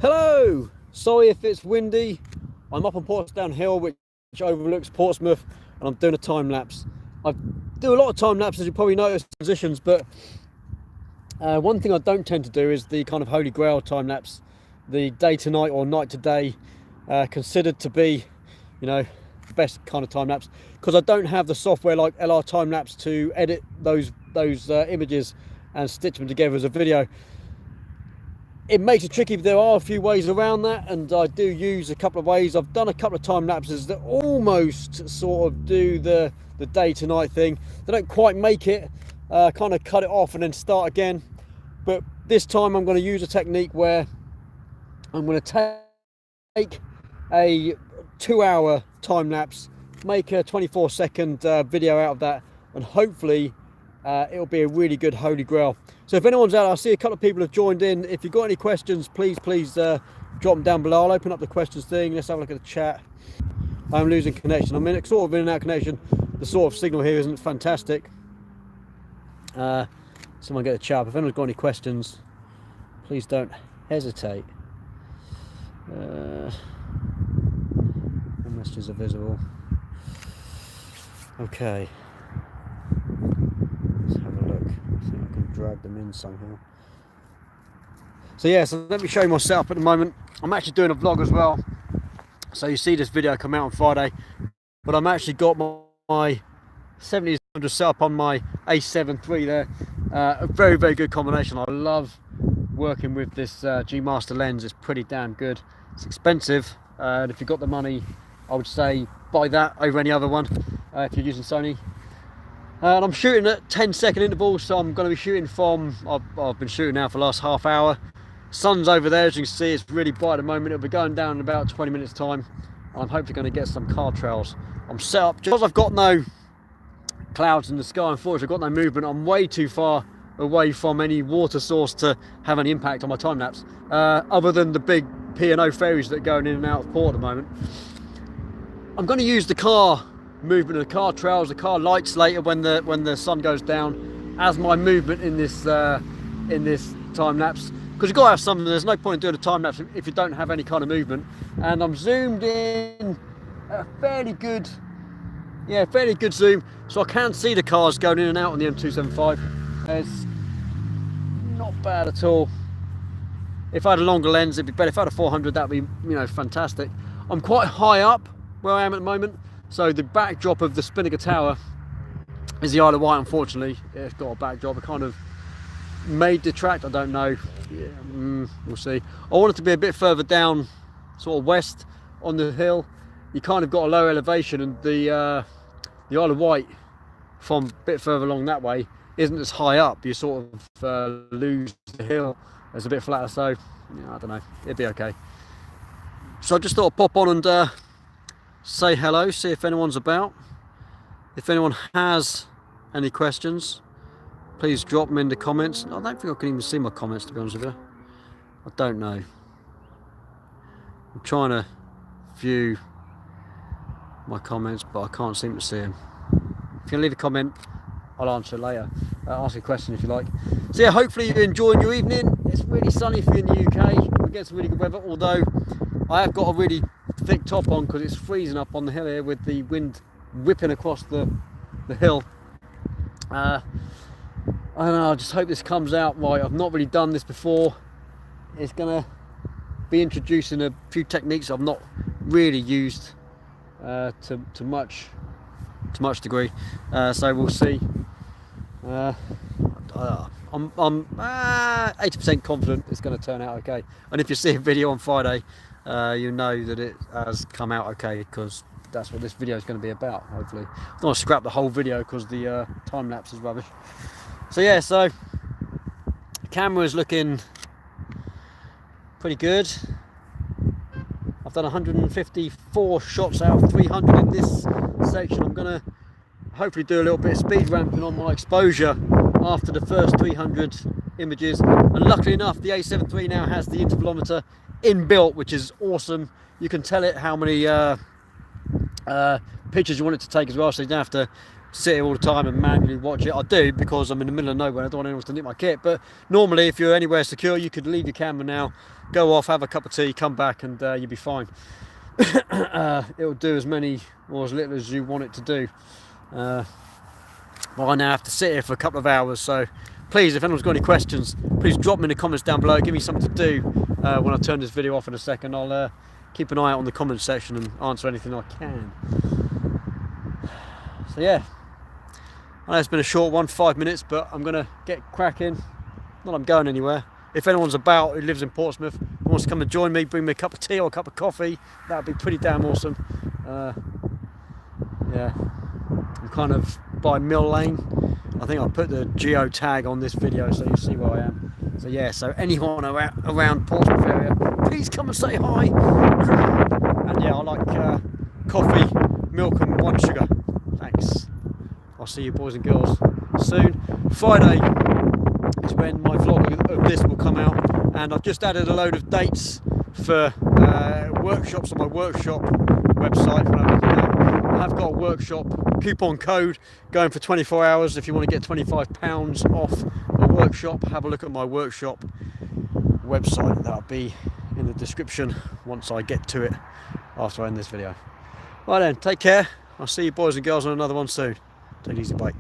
Hello! Sorry if it's windy. I'm up on Portsdown Hill, which overlooks Portsmouth, and I'm doing a time lapse. I do a lot of time lapses, you probably notice transitions, but one thing I don't tend to do is the kind of Holy Grail time lapse, the day to night or night to day, considered to be, the best kind of time lapse, because I don't have the software like LR time lapse to edit those images and stitch them together as a video. It makes it tricky, but there are a few ways around that, and I do use a couple of ways. I've done a couple of time lapses that almost sort of do the day to night thing. They don't quite make it, kind of cut it off and then start again. But this time I'm going to use a technique where I'm going to take a 2-hour time lapse, make a 24-second video out of that, and hopefully it'll be a really good Holy Grail. So if anyone's out, I see a couple of people have joined in. If you've got any questions, please drop them down below. I'll open up the questions thing. Let's have a look at the chat. I'm losing connection. I'm in sort of in and out connection. The sort of signal here isn't fantastic. Someone get a chat. If anyone's got any questions, please don't hesitate. No messages are visible. Okay. Let's have a look. See if I can drag them in somehow. So yeah, so let me show you my setup at the moment. I'm actually doing a vlog as well. So you see this video come out on Friday, but I'm actually got my 70s set up on my A7 III there. A very, very good combination. I love working with this G Master lens. It's pretty damn good. It's expensive, and if you've got the money, I would say buy that over any other one if you're using Sony. And I'm shooting at 10-second intervals, so I'm going to be shooting from, I've been shooting now for the last half hour. Sun's over there, as you can see. It's really bright at the moment. It'll be going down in about 20 minutes time. I'm hopefully going to get some car trails. I'm set up, because I've got no clouds in the sky, unfortunately I've got no movement. I'm way too far away from any water source to have any impact on my time lapse, other than the big P&O ferries that are going in and out of port at the moment. I'm going to use the car movement, the car trails, the car lights later when the sun goes down as my movement in this time lapse, because you've got to have something. There's no point in doing a time lapse if you don't have any kind of movement. And I'm zoomed in a fairly good zoom, so I can see the cars going in and out on the M275. It's not bad at all. If I had a longer lens, it'd be better. If I had a 400, that'd be fantastic. I'm quite high up where I am at the moment, so the backdrop of the Spinnaker Tower is the Isle of Wight. Unfortunately, it's got a backdrop. It kind of may detract. I don't know. Yeah, we'll see. I want it to be a bit further down, sort of west on the hill. You kind of got a low elevation, and the Isle of Wight from a bit further along that way isn't as high up. You sort of lose the hill. It's a bit flatter, so yeah, I don't know. It'd be okay. So I just thought I'd pop on and say hello, see if anyone's about. If anyone has any questions, please drop them in the comments. I don't think I can even see my comments, to be honest with you. I don't know. I'm trying to view my comments, but I can't seem to see them. If you can leave a comment, I'll answer it later. Ask a question if you like. So yeah, hopefully you're enjoying your evening. It's really sunny for you in the UK. We get some really good weather, although I have got a really thick top on because it's freezing up on the hill here with the wind whipping across the hill. I don't know, I just hope this comes out right. I've not really done this before. It's gonna be introducing a few techniques I've not really used to much degree, so we'll see. I'm 80% confident it's going to turn out okay, and if you see a video on Friday, you know that it has come out okay, because that's what this video is going to be about. Hopefully I don't want to scrap the whole video because the time lapse is rubbish. So yeah, so the camera is looking pretty good. I've done 154 shots out of 300 in this section. I'm going to hopefully do a little bit of speed ramping on my exposure after the first 300 images, and luckily enough the A7 III now has the intervalometer inbuilt, which is awesome. You can tell it how many pictures you want it to take as well, so you don't have to sit here all the time and manually watch it. I do because I'm in the middle of nowhere. I don't want anyone to nick my kit. But normally, if you're anywhere secure, you could leave your camera now, go off, have a cup of tea, come back, and you'll be fine. It'll do as many or as little as you want it to do. Well, I now have to sit here for a couple of hours, so please, if anyone's got any questions, please drop them in the comments down below. Give me something to do when I turn this video off in a second. I'll keep an eye out on the comments section and answer anything I can. So yeah, I know it's been a short one, 5 minutes, but I'm going to get cracking. Not that I'm going anywhere. If anyone's about who lives in Portsmouth and wants to come and join me, bring me a cup of tea or a cup of coffee, that would be pretty damn awesome. Yeah, I'm kind of by Mill Lane. I think I'll put the geo tag on this video so you see where I am. So yeah, so anyone around Portsmouth area, please come and say hi. And yeah, I like coffee, milk and one sugar. Thanks. I'll see you boys and girls soon. Friday is when my vlog of this will come out, and I've just added a load of dates for workshops on my workshop website. I've got a workshop coupon code going for 24 hours. If you want to get £25 off a workshop, have a look at my workshop website. That'll be in the description once I get to it after I end this video. Right then, take care. I'll see you boys and girls on another one soon. Take it easy, bye.